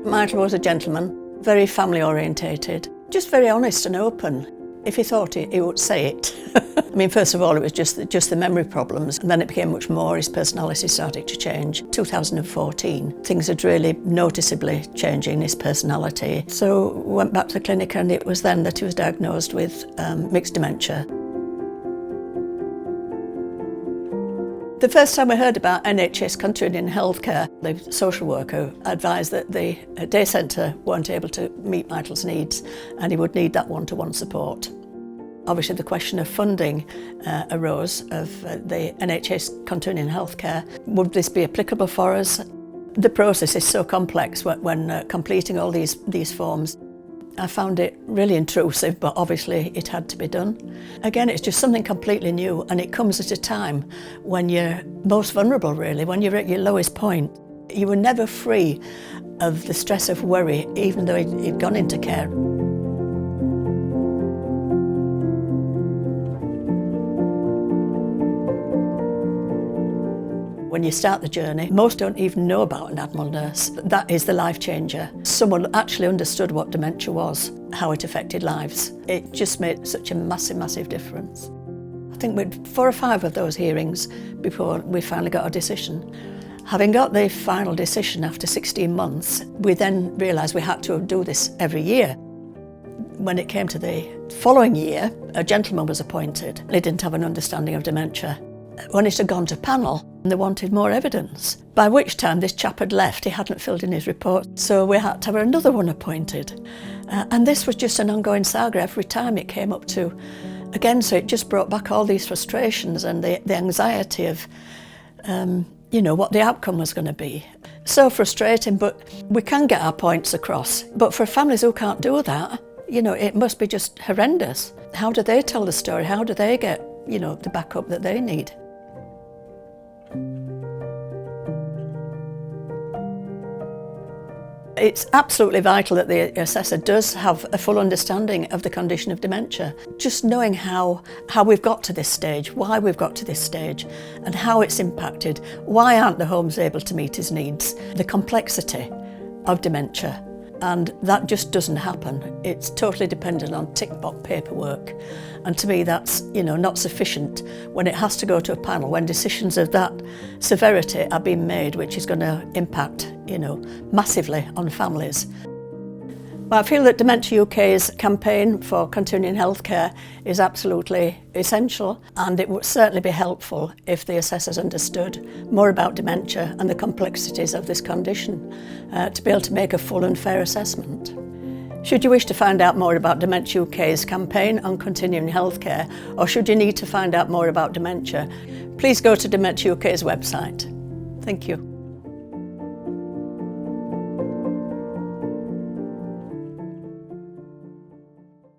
Michael was a gentleman, very family orientated, just very honest and open. If he thought it, he would say it. I mean, first of all, it was just the memory problems, and then it became much more. His personality started to change. 2014, things had really noticeably changed in his personality. So we went back to the clinic, and it was then that he was diagnosed with mixed dementia. The first time I heard about NHS continuing healthcare, the social worker advised that the day centre weren't able to meet Michael's needs and he would need that one-to-one support. Obviously the question of funding arose of the NHS continuing healthcare. Would this be applicable for us? The process is so complex when completing all these forms. I found it really intrusive, but obviously it had to be done. Again, it's just something completely new, and it comes at a time when you're most vulnerable, really, when you're at your lowest point. You were never free of the stress of worry, even though he'd gone into care. When you start the journey, most don't even know about an Admiral nurse. That is the life changer. Someone actually understood what dementia was, how it affected lives. It just made such a massive, massive difference. I think we had 4 or 5 of those hearings before we finally got a decision. Having got the final decision after 16 months, we then realised we had to do this every year. When it came to the following year, a gentleman was appointed. He didn't have an understanding of dementia. When it had gone to panel, they wanted more evidence, by which time this chap had left. He hadn't filled in his report, so we had to have another one appointed. And this was just an ongoing saga every time it came up to, again, so it just brought back all these frustrations and the anxiety of, what the outcome was going to be. So frustrating, but we can get our points across. But for families who can't do that, it must be just horrendous. How do they tell the story? How do they get, the backup that they need? It's absolutely vital that the assessor does have a full understanding of the condition of dementia. Just knowing how we've got to this stage, why we've got to this stage, and how it's impacted. Why aren't the homes able to meet his needs? The complexity of dementia. And that just doesn't happen. It's totally dependent on tick-box paperwork. And to me, that's not sufficient when it has to go to a panel, when decisions of that severity are being made, which is going to impact, massively on families. Well, I feel that Dementia UK's campaign for continuing healthcare is absolutely essential, and it would certainly be helpful if the assessors understood more about dementia and the complexities of this condition to be able to make a full and fair assessment. Should you wish to find out more about Dementia UK's campaign on continuing healthcare, or should you need to find out more about dementia, please go to Dementia UK's website. Thank you.